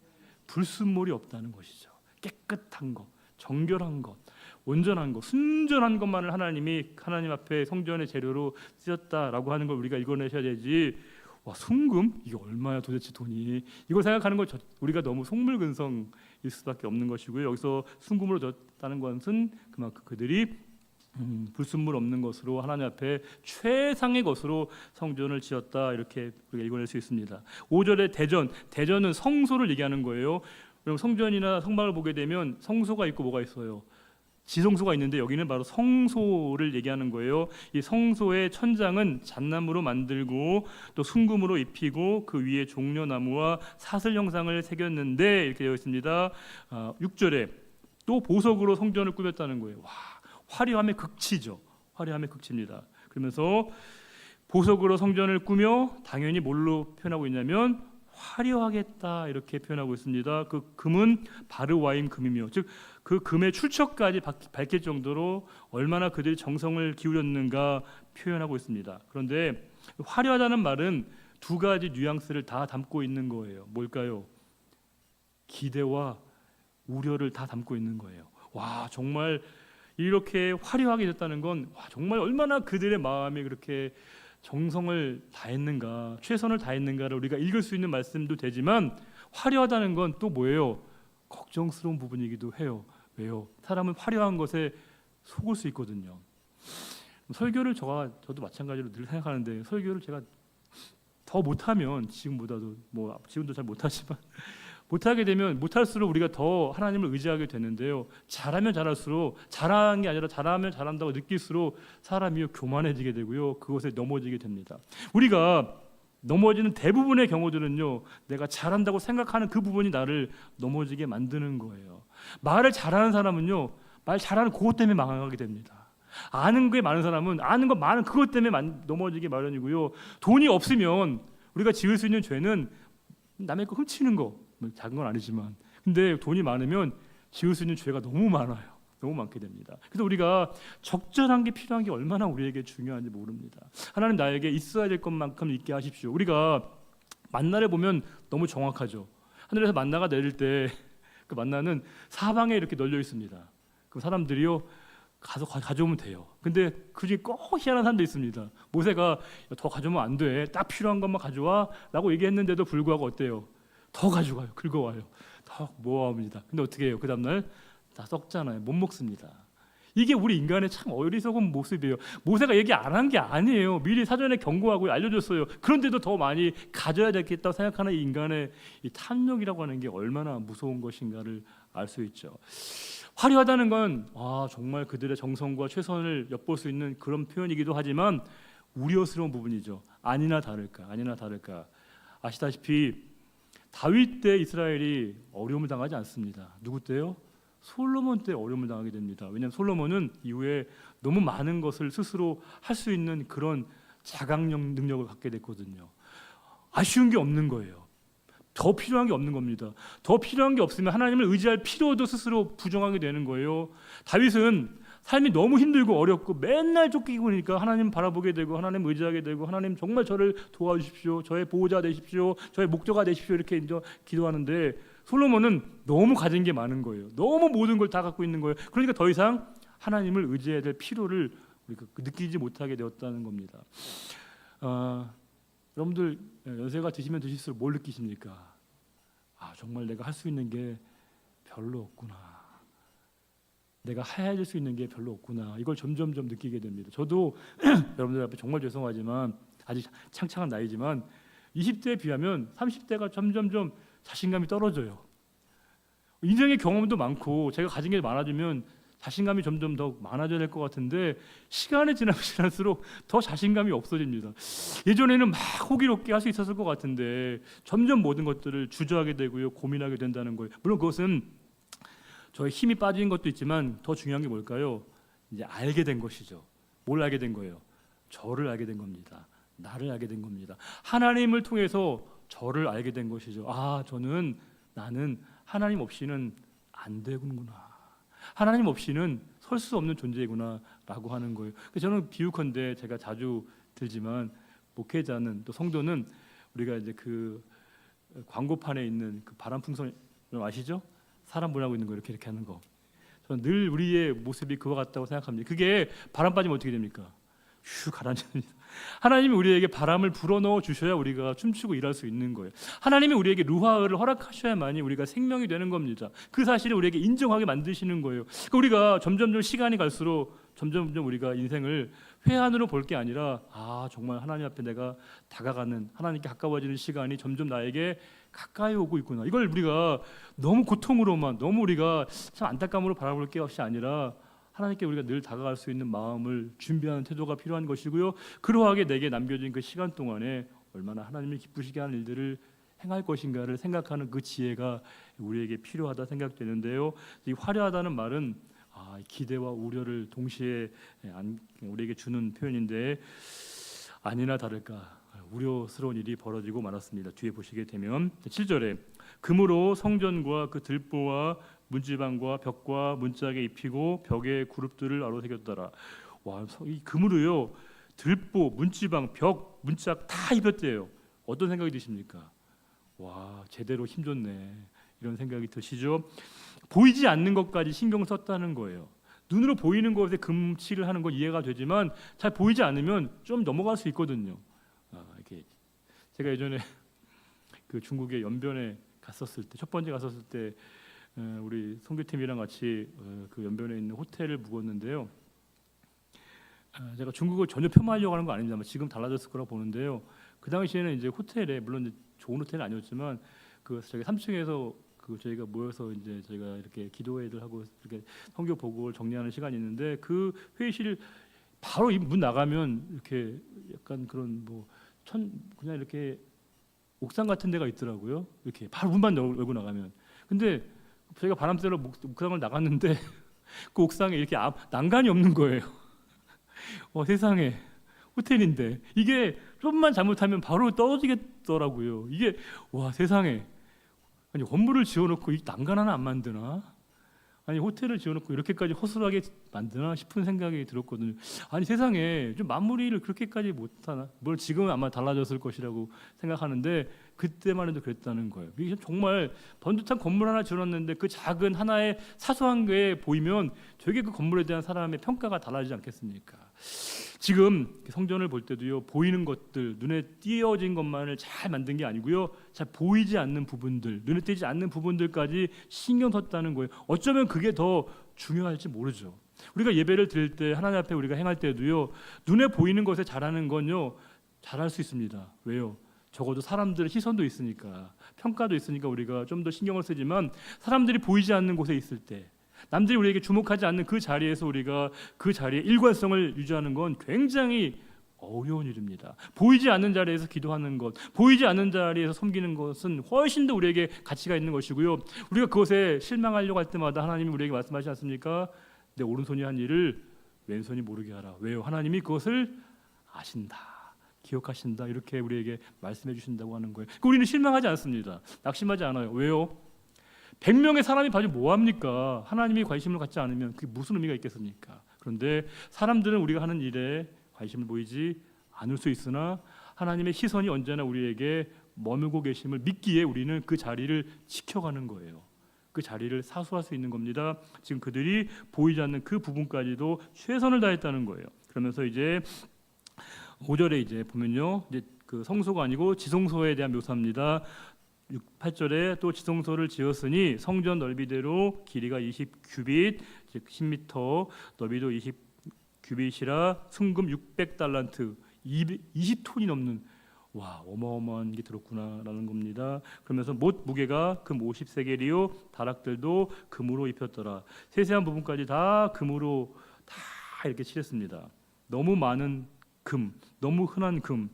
불순물이 없다는 것이죠. 깨끗한 것, 정결한 것, 온전한 것, 순전한 것만을 하나님 앞에 성전의 재료로 쓰셨다라고 하는 걸 우리가 읽어내셔야 되지. 와, 순금? 이게 얼마야 도대체 돈이? 이걸 생각하는 거 우리가 너무 속물근성일 수밖에 없는 것이고요. 여기서 순금으로 졌다는 것은 그만큼 그들이 불순물 없는 것으로 하나님 앞에 최상의 것으로 성전을 지었다, 이렇게 우리가 읽어낼 수 있습니다. 5절의 대전은 성소를 얘기하는 거예요. 그럼 성전이나 성막을 보게 되면 성소가 있고 뭐가 있어요? 지성소가 있는데 여기는 바로 성소를 얘기하는 거예요. 이 성소의 천장은 잣나무로 만들고 또 순금으로 입히고 그 위에 종려나무와 사슬 형상을 새겼는데, 이렇게 되어 있습니다. 6절에 또 보석으로 성전을 꾸몄다는 거예요. 와, 화려함의 극치죠. 화려함의 극치입니다. 그러면서 보석으로 성전을 꾸며, 당연히 뭘로 표현하고 있냐면 화려하겠다, 이렇게 표현하고 있습니다. 그 금은 바르와임 금이며, 즉 그 금의 출처까지 밝힐 정도로 얼마나 그들이 정성을 기울였는가 표현하고 있습니다. 그런데 화려하다는 말은 두 가지 뉘앙스를 다 담고 있는 거예요. 뭘까요? 기대와 우려를 다 담고 있는 거예요. 와, 정말 이렇게 화려하게 됐다는 건 정말 얼마나 그들의 마음이 그렇게 정성을 다했는가, 최선을 다했는가를 우리가 읽을 수 있는 말씀도 되지만, 화려하다는 건 또 뭐예요? 걱정스러운 부분이기도 해요. 왜요? 사람은 화려한 것에 속을 수 있거든요. 설교를 저도 마찬가지로 늘 생각하는데, 설교를 제가 더 못하면, 지금보다도 지금도 잘 못하지만 못하게 되면 못할수록 우리가 더 하나님을 의지하게 되는데요. 잘하면 잘할수록, 잘하는 게 아니라 잘하면 잘한다고 느낄수록 사람이 교만해지게 되고요. 그것에 넘어지게 됩니다. 우리가 넘어지는 대부분의 경우들은요, 내가 잘한다고 생각하는 그 부분이 나를 넘어지게 만드는 거예요. 말을 잘하는 사람은요, 말 잘하는 그것 때문에 망하게 됩니다. 아는 게 많은 사람은 아는 거 많은 그것 때문에 넘어지기 마련이고요. 돈이 없으면 우리가 지을 수 있는 죄는 남의 거 훔치는 거, 작은 건 아니지만, 근데 돈이 많으면 지을 수 있는 죄가 너무 많아요. 너무 많게 됩니다. 그래서 우리가 적절한 게 필요한 게 얼마나 우리에게 중요한지 모릅니다. 하나님 나에게 있어야 될 것만큼 있게 하십시오. 우리가 만나를 보면 너무 정확하죠. 하늘에서 만나가 내릴 때 그 만나는 사방에 이렇게 널려 있습니다. 그럼 사람들이요, 가서 가져오면 돼요. 근데 그중에 꼭 희한한 사람도 있습니다. 모세가 더 가져오면 안 돼, 딱 필요한 것만 가져와 라고 얘기했는데도 불구하고 어때요? 더 가져가요. 긁어와요. 더 모아옵니다. 근데 어떻게 해요? 그 다음날 다 썩잖아요. 못 먹습니다. 이게 우리 인간의 참 어리석은 모습이에요. 모세가 얘기 안 한 게 아니에요. 미리 사전에 경고하고 알려줬어요. 그런데도 더 많이 가져야 되겠다고 생각하는 이 인간의 이 탐욕이라고 하는 게 얼마나 무서운 것인가를 알 수 있죠. 화려하다는 건 정말 그들의 정성과 최선을 엿볼 수 있는 그런 표현이기도 하지만 우려스러운 부분이죠. 아니나 다를까. 아시다시피 다윗 때 이스라엘이 어려움을 당하지 않습니다. 누구 때요? 솔로몬 때 어려움을 당하게 됩니다. 왜냐하면 솔로몬은 이후에 너무 많은 것을 스스로 할 수 있는 그런 자각력 능력을 갖게 됐거든요. 아쉬운 게 없는 거예요. 더 필요한 게 없는 겁니다. 더 필요한 게 없으면 하나님을 의지할 필요도 스스로 부정하게 되는 거예요. 다윗은 삶이 너무 힘들고 어렵고 맨날 쫓기고 그러니까 하나님 바라보게 되고 하나님 의지하게 되고 하나님 정말 저를 도와주십시오. 저의 보호자 되십시오. 저의 목자가 되십시오. 이렇게 이제 기도하는데 솔로몬은 너무 가진 게 많은 거예요. 너무 모든 걸 다 갖고 있는 거예요. 그러니까 더 이상 하나님을 의지해야 될 필요를 우리가 느끼지 못하게 되었다는 겁니다. 여러분들 연세가 드시면 드실수록 뭘 느끼십니까? 정말 내가 할 수 있는 게 별로 없구나. 내가 해야 수 있는 게 별로 없구나. 이걸 점점점 느끼게 됩니다. 저도 여러분들 앞에 정말 죄송하지만 아직 창창한 나이지만 20대에 비하면 30대가 점점점 자신감이 떨어져요. 인생의 경험도 많고 제가 가진 게 많아지면 자신감이 점점 더 많아져야 될 것 같은데 시간이 지날수록 더 자신감이 없어집니다. 예전에는 막 호기롭게 할 수 있었을 것 같은데 점점 모든 것들을 주저하게 되고요. 고민하게 된다는 거예요. 물론 그것은 저의 힘이 빠진 것도 있지만 더 중요한 게 뭘까요? 이제 알게 된 것이죠. 뭘 알게 된 거예요? 저를 알게 된 겁니다. 나를 알게 된 겁니다. 하나님을 통해서 저를 알게 된 것이죠. 나는 하나님 없이는 안 되는구나. 하나님 없이는 설 수 없는 존재구나라고 하는 거예요. 저는 비유컨대 제가 자주 들지만 목회자는 또 성도는 우리가 이제 그 광고판에 있는 그 바람풍선 아시죠? 사람 보내고 있는 거 이렇게 하는 거. 저는 늘 우리의 모습이 그와 같다고 생각합니다. 그게 바람 빠지면 어떻게 됩니까? 휴 가라앉습니다. 하나님이 우리에게 바람을 불어넣어 주셔야 우리가 춤추고 일할 수 있는 거예요. 하나님이 우리에게 루하를 허락하셔야만이 우리가 생명이 되는 겁니다. 그 사실을 우리에게 인정하게 만드시는 거예요. 그러니까 우리가 점점점 시간이 갈수록 점점점 우리가 인생을 회한으로 볼 게 아니라 정말 하나님 앞에 내가 다가가는 하나님께 가까워지는 시간이 점점 나에게 가까이 오고 있구나. 이걸 우리가 너무 고통으로만 너무 우리가 참 안타까움으로 바라볼 게 없이 아니라 하나님께 우리가 늘 다가갈 수 있는 마음을 준비하는 태도가 필요한 것이고요. 그러하게 내게 남겨진 그 시간 동안에 얼마나 하나님을 기쁘시게 하는 일들을 행할 것인가를 생각하는 그 지혜가 우리에게 필요하다 생각되는데요. 이 화려하다는 말은 기대와 우려를 동시에 우리에게 주는 표현인데 아니나 다를까 우려스러운 일이 벌어지고 말았습니다. 뒤에 보시게 되면 7절에 금으로 성전과 그 들보와 문지방과 벽과 문짝에 입히고 벽에 그룹들을 아로새겼더라. 이 금으로요 들보, 문지방, 벽, 문짝 다 입혔대요. 어떤 생각이 드십니까? 제대로 힘줬네 이런 생각이 드시죠? 보이지 않는 것까지 신경 썼다는 거예요. 눈으로 보이는 것에 금칠을 하는 건 이해가 되지만 잘 보이지 않으면 좀 넘어갈 수 있거든요. 이렇게 제가 예전에 그 중국의 연변에 갔었을 때 첫 번째 갔었을 때 우리 선교팀이랑 같이 그 연변에 있는 호텔을 묵었는데요. 제가 중국을 전혀 폄하하려고 하는 거 아닙니다. 지금 달라졌을 거라고 보는데요. 그 당시에는 이제 호텔에 물론 이제 좋은 호텔은 아니었지만 그 저희 3층에서 그 저희가 모여서 이제 저희가 이렇게 기도회를 하고 이렇게 선교 보고를 정리하는 시간이 있는데 그 회의실 바로 이 문 나가면 이렇게 약간 그런 그냥 이렇게 옥상 같은 데가 있더라고요. 이렇게 바로 문만 열고 나가면. 근데 저희가 바람 쐬러 옥상을 나갔는데 그 옥상에 이렇게 난간이 없는 거예요. 세상에 호텔인데 이게 좀만 잘못하면 바로 떨어지겠더라고요. 이게 세상에 아니 건물을 지어놓고 이 난간 하나 안 만드나? 아니 호텔을 지어놓고 이렇게까지 허술하게 만드나 싶은 생각이 들었거든요. 아니 세상에 좀 마무리를 그렇게까지 못하나? 물론 지금은 아마 달라졌을 것이라고 생각하는데 그때만 해도 그랬다는 거예요. 이게 정말 번듯한 건물 하나 지어놨는데 그 작은 하나의 사소한 게 보이면 되게 그 건물에 대한 사람의 평가가 달라지지 않겠습니까? 지금 성전을 볼 때도요 보이는 것들 눈에 띄어진 것만을 잘 만든 게 아니고요 잘 보이지 않는 부분들 눈에 띄지 않는 부분들까지 신경 썼다는 거예요. 어쩌면 그게 더 중요할지 모르죠. 우리가 예배를 드릴 때 하나님 앞에 우리가 행할 때도요 눈에 보이는 것에 잘하는 건요 잘할 수 있습니다. 왜요? 적어도 사람들의 시선도 있으니까 평가도 있으니까 우리가 좀 더 신경을 쓰지만 사람들이 보이지 않는 곳에 있을 때 남들이 우리에게 주목하지 않는 그 자리에서 우리가 그 자리의 일관성을 유지하는 건 굉장히 어려운 일입니다. 보이지 않는 자리에서 기도하는 것, 보이지 않는 자리에서 섬기는 것은 훨씬 더 우리에게 가치가 있는 것이고요. 우리가 그것에 실망하려고 할 때마다 하나님이 우리에게 말씀하시지 않습니까? 내 오른손이 한 일을 왼손이 모르게 하라. 왜요? 하나님이 그것을 아신다. 기억하신다. 이렇게 우리에게 말씀해 주신다고 하는 거예요. 그러니까 우리는 실망하지 않습니다. 낙심하지 않아요. 왜요? 100명의 사람이 봐도 뭐합니까? 하나님이 관심을 갖지 않으면 그게 무슨 의미가 있겠습니까? 그런데 사람들은 우리가 하는 일에 관심을 보이지 않을 수 있으나 하나님의 시선이 언제나 우리에게 머물고 계심을 믿기에 우리는 그 자리를 지켜가는 거예요. 그 자리를 사수할 수 있는 겁니다. 지금 그들이 보이지 않는 그 부분까지도 최선을 다했다는 거예요. 그러면서 이제 5절에 이제 보면요, 이제 그 성소가 아니고 지성소에 대한 묘사입니다. 8절에 또 지성소를 지었으니 성전 넓이대로 길이가 20규빗, 즉 10m, 넓이도 20규빗이라 순금 600달란트, 20톤이 넘는 와 어마어마한 게 들었구나라는 겁니다. 그러면서 못 무게가 금 50세겔이요 다락들도 금으로 입혔더라. 세세한 부분까지 다 금으로 다 이렇게 칠했습니다. 너무 많은 금, 너무 흔한 금,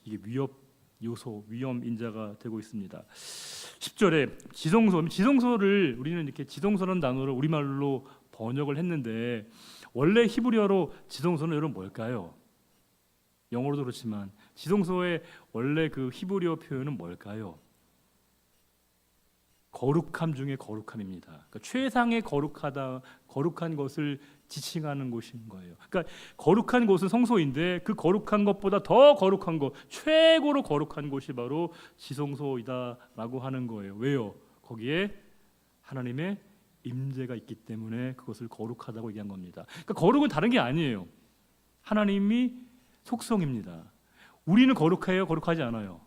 이게 위협 요소, 위험 인자가 되고 있습니다. 10절에 지성소를 우리는 이렇게 지성소라는 단어를 우리말로 번역을 했는데 원래 히브리어로 지성소는 여러분 뭘까요? 영어로도 그렇지만 지성소의 원래 그 히브리어 표현은 뭘까요? 거룩함 중에 거룩함입니다. 그러니까 최상의 거룩한 것을 지칭하는 곳인 거예요. 그러니까 거룩한 곳은 성소인데 그 거룩한 것보다 더 거룩한 것, 최고로 거룩한 곳이 바로 지성소이다라고 하는 거예요. 왜요? 거기에 하나님의 임재가 있기 때문에 그것을 거룩하다고 얘기한 겁니다. 그러니까 거룩은 다른 게 아니에요. 하나님이 속성입니다. 우리는 거룩해요? 거룩하지 않아요?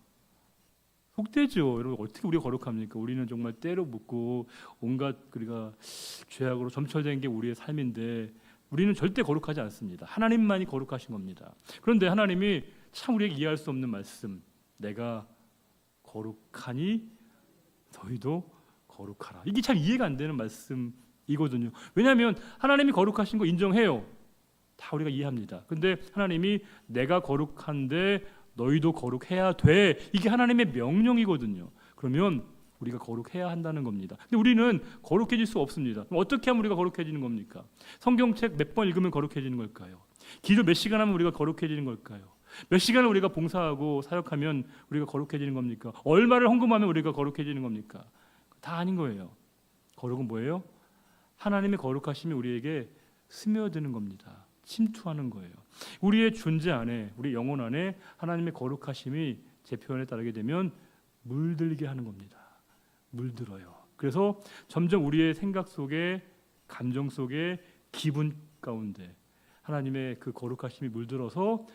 속되죠. 여러분 어떻게 우리가 거룩합니까? 우리는 정말 때로 묻고 온갖 우리가 죄악으로 점철된 게 우리의 삶인데 우리는 절대 거룩하지 않습니다. 하나님만이 거룩하신 겁니다. 그런데 하나님이 참 우리에게 이해할 수 없는 말씀, 내가 거룩하니 너희도 거룩하라. 이게 참 이해가 안 되는 말씀이거든요. 왜냐하면 하나님이 거룩하신 거 인정해요. 다 우리가 이해합니다. 근데 하나님이 내가 거룩한데 너희도 거룩해야 돼. 이게 하나님의 명령이거든요. 그러면 우리가 거룩해야 한다는 겁니다. 근데 우리는 거룩해질 수 없습니다. 그럼 어떻게 하면 우리가 거룩해지는 겁니까? 성경책 몇 번 읽으면 거룩해지는 걸까요? 기도 몇 시간 하면 우리가 거룩해지는 걸까요? 몇 시간을 우리가 봉사하고 사역하면 우리가 거룩해지는 겁니까? 얼마를 헌금하면 우리가 거룩해지는 겁니까? 다 아닌 거예요. 거룩은 뭐예요? 하나님의 거룩하심이 우리에게 스며드는 겁니다. 침투하는 거예요. 우리의 존재 안에, 우리 영혼 안에 하나님의 거룩하심이 제 표현에 따르게 되면 물들게 하는 겁니다. 물들어요. 그래서 점점 우리의 생각 속에, 감정 속에, 기분 가운데 하나님의 그 거룩하심이 물들어서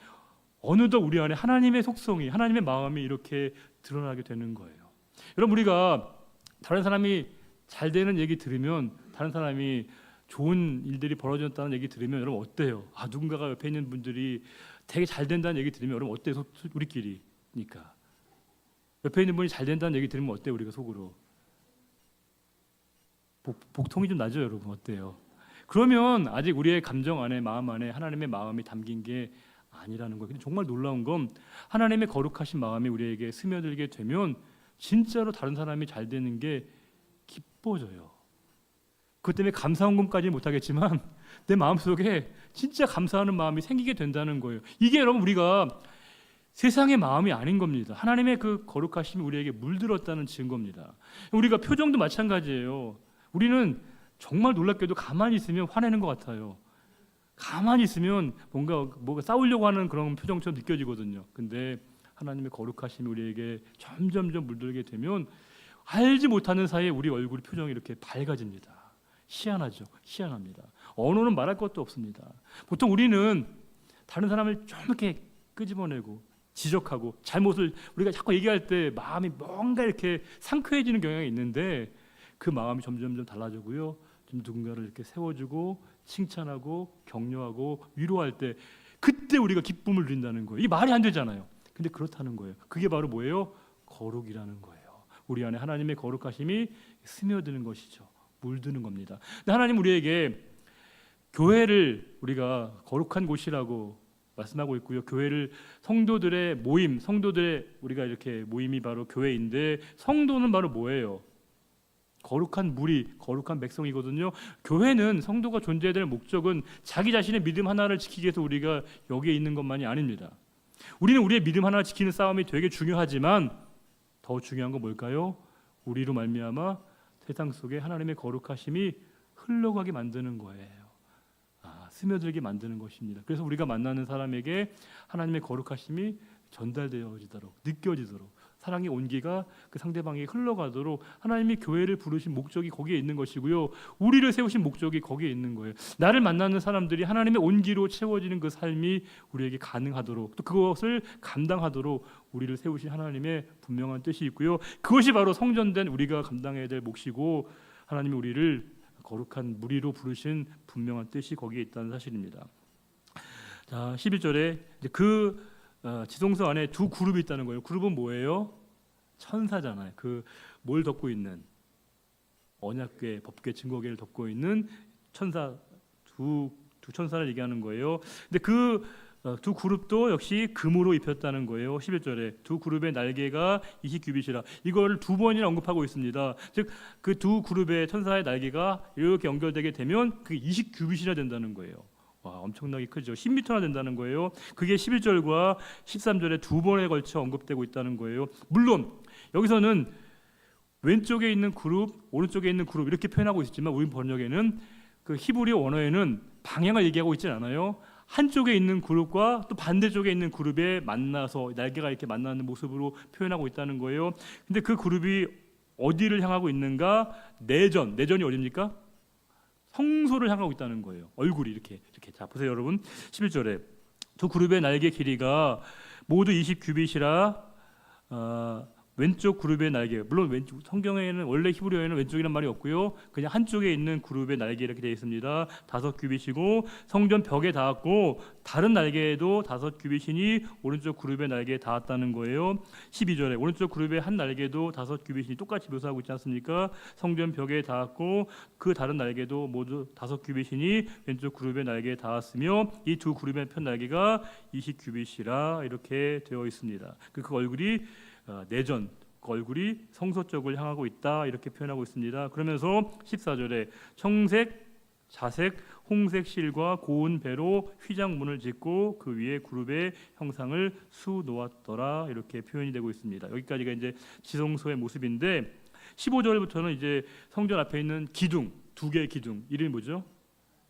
어느덧 우리 안에 하나님의 속성이, 하나님의 마음이 이렇게 드러나게 되는 거예요. 여러분 우리가 다른 사람이 잘 되는 얘기 들으면, 다른 사람이 좋은 일들이 벌어졌다는 얘기 들으면 여러분 어때요? 누군가가 옆에 있는 분들이 되게 잘 된다는 얘기 들으면 여러분 어때요? 우리끼리니까 옆에 있는 분이 잘 된다는 얘기 들으면 어때요? 우리가 속으로 복통이 좀 나죠, 여러분. 어때요? 그러면 아직 우리의 감정 안에, 마음 안에 하나님의 마음이 담긴 게 아니라는 거예요. 근데 정말 놀라운 건 하나님의 거룩하신 마음이 우리에게 스며들게 되면 진짜로 다른 사람이 잘 되는 게 기뻐져요. 그것 때문에 감사헌금까지는 못하겠지만 내 마음속에 진짜 감사하는 마음이 생기게 된다는 거예요. 이게 여러분 우리가 세상의 마음이 아닌 겁니다. 하나님의 그 거룩하심이 우리에게 물들었다는 증거입니다. 우리가 표정도 마찬가지예요. 우리는 정말 놀랍게도 가만히 있으면 화내는 것 같아요. 가만히 있으면 뭔가 싸우려고 하는 그런 표정처럼 느껴지거든요. 근데 하나님의 거룩하심이 우리에게 점점점 물들게 되면 알지 못하는 사이에 우리 얼굴 표정이 이렇게 밝아집니다. 희한하죠. 희한합니다. 언어는 말할 것도 없습니다. 보통 우리는 다른 사람을 좀 이렇게 끄집어내고 지적하고 잘못을 우리가 자꾸 얘기할 때 마음이 뭔가 이렇게 상쾌해지는 경향이 있는데 그 마음이 점점점 달라지고요. 좀 누군가를 이렇게 세워주고 칭찬하고 격려하고 위로할 때 그때 우리가 기쁨을 누린다는 거예요. 이게 말이 안 되잖아요. 근데 그렇다는 거예요. 그게 바로 뭐예요? 거룩이라는 거예요. 우리 안에 하나님의 거룩하심이 스며드는 것이죠. 물드는 겁니다. 근데 하나님 우리에게 교회를 우리가 거룩한 곳이라고 말씀하고 있고요. 교회를 성도들의 모임, 성도들의 우리가 이렇게 모임이 바로 교회인데 성도는 바로 뭐예요? 거룩한 무리, 거룩한 백성이거든요. 교회는 성도가 존재해야 될 목적은 자기 자신의 믿음 하나를 지키기 위해서 우리가 여기에 있는 것만이 아닙니다. 우리는 우리의 믿음 하나 지키는 싸움이 되게 중요하지만 더 중요한 건 뭘까요? 우리로 말미암아 세상 속에 하나님의 거룩하심이 흘러가게 만드는 거예요. 스며들게 만드는 것입니다. 그래서 우리가 만나는 사람에게 하나님의 거룩하심이 전달되어지도록, 느껴지도록, 사랑의 온기가 그 상대방에게 흘러가도록 하나님이 교회를 부르신 목적이 거기에 있는 것이고요. 우리를 세우신 목적이 거기에 있는 거예요. 나를 만나는 사람들이 하나님의 온기로 채워지는 그 삶이 우리에게 가능하도록, 또 그것을 감당하도록 우리를 세우신 하나님의 분명한 뜻이 있고요. 그것이 바로 성전된 우리가 감당해야 될 몫이고, 하나님이 우리를 거룩한 무리로 부르신 분명한 뜻이 거기에 있다는 사실입니다. 자, 11절에 이제 그 지성소 안에 두 그룹이 있다는 거예요. 그룹은 뭐예요? 천사잖아요. 그 뭘 덮고 있는, 언약궤, 법궤, 증거궤를 덮고 있는 천사, 두 천사를 얘기하는 거예요. 근데 그 두 그룹도 역시 금으로 입혔다는 거예요. 11절에 두 그룹의 날개가 20규빗이라, 이걸 두 번이나 언급하고 있습니다. 즉 그 두 그룹의 천사의 날개가 이렇게 연결되게 되면 그게 20규빗이나 된다는 거예요. 와, 엄청나게 크죠. 10m나 된다는 거예요. 그게 11절과 13절에 두 번에 걸쳐 언급되고 있다는 거예요. 물론 여기서는 왼쪽에 있는 그룹, 오른쪽에 있는 그룹 이렇게 표현하고 있지만 우리 번역에는, 그 히브리 원어에는 방향을 얘기하고 있지 않아요. 한쪽에 있는 그룹과 또 반대쪽에 있는 그룹에 만나서 날개가 이렇게 만나는 모습으로 표현하고 있다는 거예요. 근데 그 그룹이 어디를 향하고 있는가? 내전이 어디입니까? 성소를 향하고 있다는 거예요. 얼굴이 이렇게. 자, 보세요, 여러분. 11절에 두 그룹의 날개 길이가 모두 20규빗이라, 왼쪽 그룹의 날개, 물론 왼쪽 성경에는, 원래 히브리어에는 왼쪽이란 말이 없고요, 그냥 한쪽에 있는 그룹의 날개 이렇게 되어 있습니다. 5규빗이고 성전 벽에 닿았고, 다른 날개에도 5규빗이니 오른쪽 그룹의 날개에 닿았다는 거예요. 12절에 오른쪽 그룹의 한 날개도 5규빗이니 똑같이 묘사하고 있지 않습니까? 성전 벽에 닿았고 그 다른 날개도 모두 5규빗이니 왼쪽 그룹의 날개에 닿았으며 이 두 그룹의 편 날개가 20규빗이라 이렇게 되어 있습니다. 그 얼굴이 내전, 그 얼굴이 성소 쪽을 향하고 있다 이렇게 표현하고 있습니다. 그러면서 14절에 청색, 자색, 홍색 실과 고운 배로 휘장문을 짓고 그 위에 그룹의 형상을 수놓았더라 이렇게 표현이 되고 있습니다. 여기까지가 이제 지성소의 모습인데, 15절부터는 이제 성전 앞에 있는 기둥, 두 개의 기둥, 이름이 뭐죠?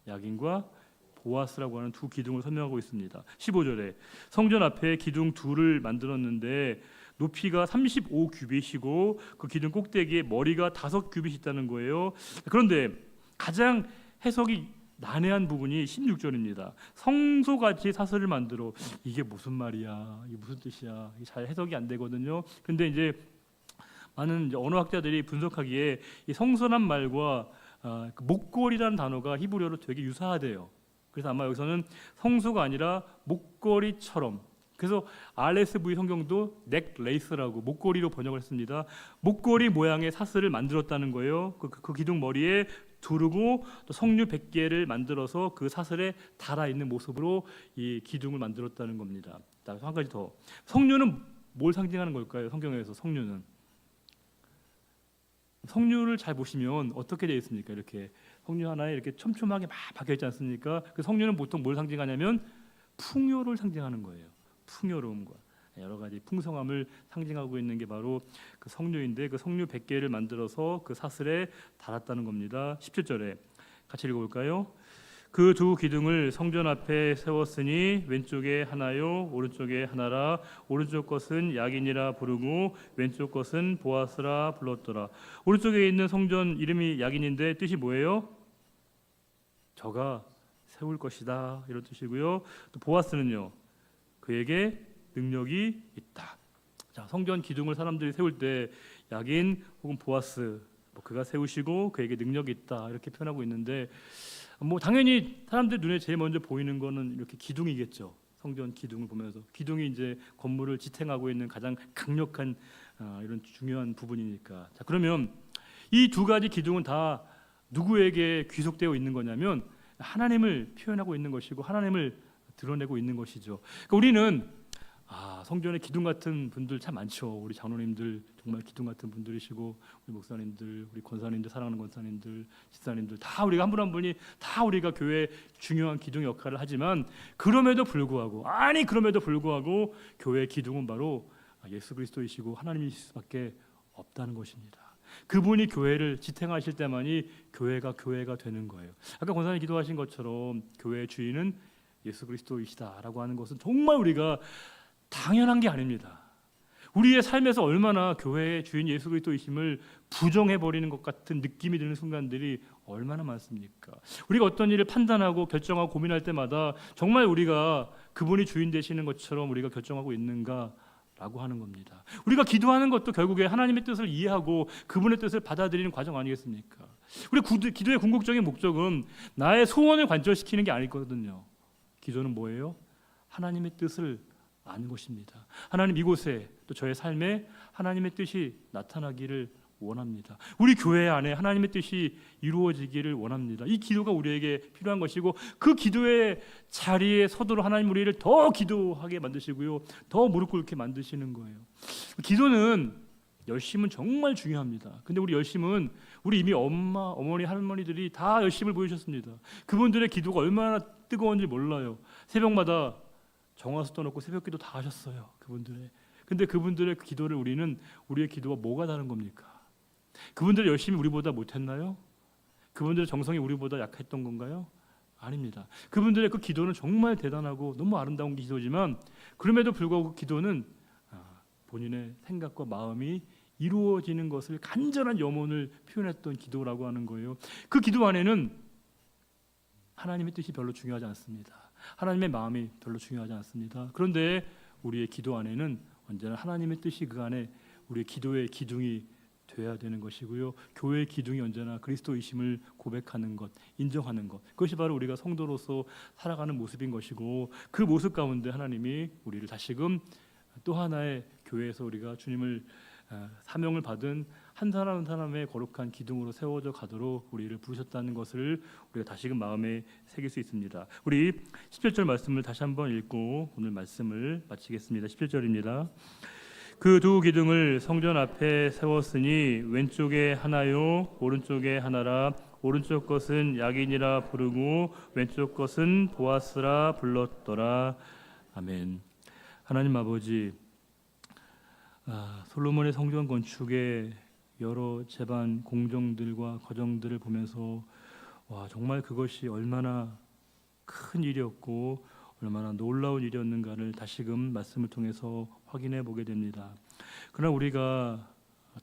야긴과 보아스라고 하는 두 기둥을 설명하고 있습니다. 15절에 성전 앞에 기둥 둘을 만들었는데 높이가 35규빗이고 그 기둥 꼭대기에 머리가 5규빗이 있다는 거예요. 그런데 가장 해석이 난해한 부분이 16절입니다. 성소같이 사슬을 만들어, 이게 무슨 말이야? 이게 무슨 뜻이야? 이게 잘 해석이 안 되거든요. 근데 이제 많은 이제 언어학자들이 분석하기에 이 성소란 말과 그 목걸이라는 단어가 히브리어로 되게 유사하대요. 그래서 아마 여기서는 성소가 아니라 목걸이처럼, 그래서 RSV 성경도 넥레이스라고 목걸이로 번역을 했습니다. 목걸이 모양의 사슬을 만들었다는 거예요. 그 기둥 머리에 두르고 또 석류 100개를 만들어서 그 사슬에 달아 있는 모습으로 이 기둥을 만들었다는 겁니다. 한 가지 더, 석류는 뭘 상징하는 걸까요? 성경에서 석류를 잘 보시면 어떻게 되어 있습니까? 이렇게 석류 하나에 이렇게 촘촘하게 막 박혀 있지 않습니까? 그 석류는 보통 뭘 상징하냐면 풍요를 상징하는 거예요. 풍요로움과 여러 가지 풍성함을 상징하고 있는 게 바로 그 석류인데, 그 석류 100개를 만들어서 그 사슬에 달았다는 겁니다. 17절에 같이 읽어볼까요? 그 두 기둥을 성전 앞에 세웠으니 왼쪽에 하나요 오른쪽에 하나라. 오른쪽 것은 야긴이라 부르고 왼쪽 것은 보아스라 불렀더라. 오른쪽에 있는 성전 이름이 야긴인데 뜻이 뭐예요? 저가 세울 것이다 이런 뜻이고요. 또 보아스는요, 그에게 능력이 있다. 자, 성전 기둥을 사람들이 세울 때 야긴 혹은 보아스, 그가 세우시고 그에게 능력이 있다 이렇게 표현하고 있는데, 당연히 사람들 눈에 제일 먼저 보이는 거는 이렇게 기둥이겠죠. 성전 기둥을 보면서, 기둥이 이제 건물을 지탱하고 있는 가장 강력한 이런 중요한 부분이니까. 자, 그러면 이 두 가지 기둥은 다 누구에게 귀속되어 있는 거냐면 하나님을 표현하고 있는 것이고 하나님을 드러내고 있는 것이죠. 그러니까 우리는 성전에 기둥 같은 분들 참 많죠. 우리 장로님들 정말 기둥 같은 분들이시고, 우리 목사님들, 우리 권사님들, 사랑하는 권사님들, 집사님들 다 우리가 한 분 한 분이 다 우리가 교회의 중요한 기둥 역할을 하지만, 그럼에도 불구하고 교회의 기둥은 바로 예수 그리스도이시고 하나님이실 수밖에 없다는 것입니다. 그분이 교회를 지탱하실 때만이 교회가 되는 거예요. 아까 권사님 기도하신 것처럼 교회의 주인은 예수 그리스도이시다라고 하는 것은 정말 우리가 당연한 게 아닙니다. 우리의 삶에서 얼마나 교회의 주인 예수 그리스도이심을 부정해버리는 것 같은 느낌이 드는 순간들이 얼마나 많습니까? 우리가 어떤 일을 판단하고 결정하고 고민할 때마다 정말 우리가 그분이 주인 되시는 것처럼 우리가 결정하고 있는가? 라고 하는 겁니다. 우리가 기도하는 것도 결국에 하나님의 뜻을 이해하고 그분의 뜻을 받아들이는 과정 아니겠습니까? 우리 기도의 궁극적인 목적은 나의 소원을 관철시키는 게 아니거든요. 기도는 뭐예요? 하나님의 뜻을 아는 것입니다. 하나님, 이곳에 또 저의 삶에 하나님의 뜻이 나타나기를 원합니다. 우리 교회 안에 하나님의 뜻이 이루어지기를 원합니다. 이 기도가 우리에게 필요한 것이고, 그 기도의 자리에 서도록 하나님 우리를 더 기도하게 만드시고요, 더 무릎 꿇게 만드시는 거예요. 기도는 열심은 정말 중요합니다. 근데 우리 열심은 우리 이미 어머니, 할머니들이 다 열심을 보여주셨습니다. 그분들의 기도가 얼마나 뜨거운지 몰라요. 새벽마다 정화수 떠놓고 새벽기도 다 하셨어요. 근데 그분들의 기도를 우리의 기도와 뭐가 다른 겁니까? 그분들 열심히 우리보다 못했나요? 그분들의 정성이 우리보다 약했던 건가요? 아닙니다. 그분들의 그 기도는 정말 대단하고 너무 아름다운 기도지만, 그럼에도 불구하고 그 기도는 본인의 생각과 마음이 이루어지는 것을 간절한 염원을 표현했던 기도라고 하는 거예요. 그 기도 안에는 하나님의 뜻이 별로 중요하지 않습니다. 하나님의 마음이 별로 중요하지 않습니다. 그런데 우리의 기도 안에는 언제나 하나님의 뜻이 그 안에 우리의 기도의 기둥이 돼야 되는 것이고요. 교회의 기둥이 언제나 그리스도이심을 고백하는 것, 인정하는 것, 그것이 바로 우리가 성도로서 살아가는 모습인 것이고, 그 모습 가운데 하나님이 우리를 다시금 또 하나의 교회에서 우리가 주님을 사명을 받은 한 사람 한 사람의 거룩한 기둥으로 세워져 가도록 우리를 부르셨다는 것을 우리가 다시금 마음에 새길 수 있습니다. 우리 17절 말씀을 다시 한번 읽고 오늘 말씀을 마치겠습니다. 17절입니다. 그 두 기둥을 성전 앞에 세웠으니 왼쪽에 하나요 오른쪽에 하나라. 오른쪽 것은 야긴이라 부르고 왼쪽 것은 보아스라 불렀더라. 아멘. 하나님 아버지, 솔로몬의 성전 건축의 여러 제반 공정들과 과정들을 보면서 정말 그것이 얼마나 큰 일이었고 얼마나 놀라운 일이었는가를 다시금 말씀을 통해서 확인해 보게 됩니다. 그러나 우리가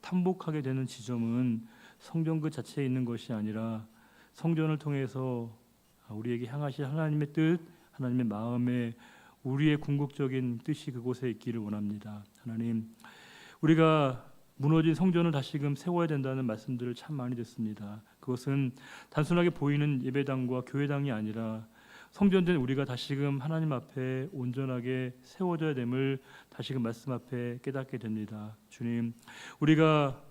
탐복하게 되는 지점은 성전 그 자체에 있는 것이 아니라 성전을 통해서 우리에게 향하실 하나님의 뜻, 하나님의 마음에 우리의 궁극적인 뜻이 그곳에 있기를 원합니다. 하나님, 우리가 무너진 성전을 다시금 세워야 된다는 말씀들을 참 많이 듣습니다. 그것은 단순하게 보이는 예배당과 교회당이 아니라 성전된 우리가 다시금 하나님 앞에 온전하게 세워져야 됨을 다시금 말씀 앞에 깨닫게 됩니다. 주님, 우리가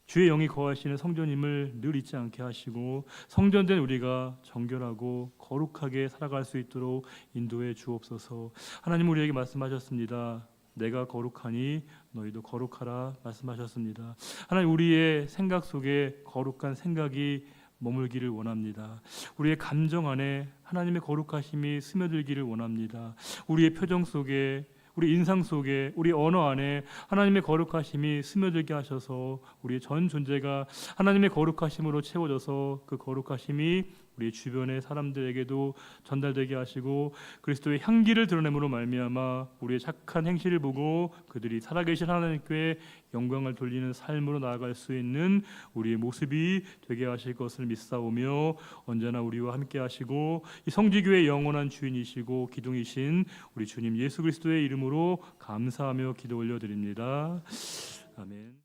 주의 영이 거하시는 성전임을 늘 잊지 않게 하시고 성전된 우리가 정결하고 거룩하게 살아갈 수 있도록 인도해 주옵소서. 하나님, 우리에게 말씀하셨습니다. 내가 거룩하니 너희도 거룩하라 말씀하셨습니다. 하나님, 우리의 생각 속에 거룩한 생각이 머물기를 원합니다. 우리의 감정 안에 하나님의 거룩하심이 스며들기를 원합니다. 우리의 표정 속에, 우리 인상 속에, 우리 언어 안에 하나님의 거룩하심이 스며들게 하셔서 우리의 전 존재가 하나님의 거룩하심으로 채워져서 그 거룩하심이 우리 주변의 사람들에게도 전달되게 하시고 그리스도의 향기를 드러냄으로 말미암아 우리의 착한 행실을 보고 그들이 살아계신 하나님께 영광을 돌리는 삶으로 나아갈 수 있는 우리의 모습이 되게 하실 것을 믿사오며 언제나 우리와 함께 하시고 이 성지교회의 영원한 주인이시고 기둥이신 우리 주님 예수 그리스도의 이름으로 감사하며 기도 올려드립니다. 아멘.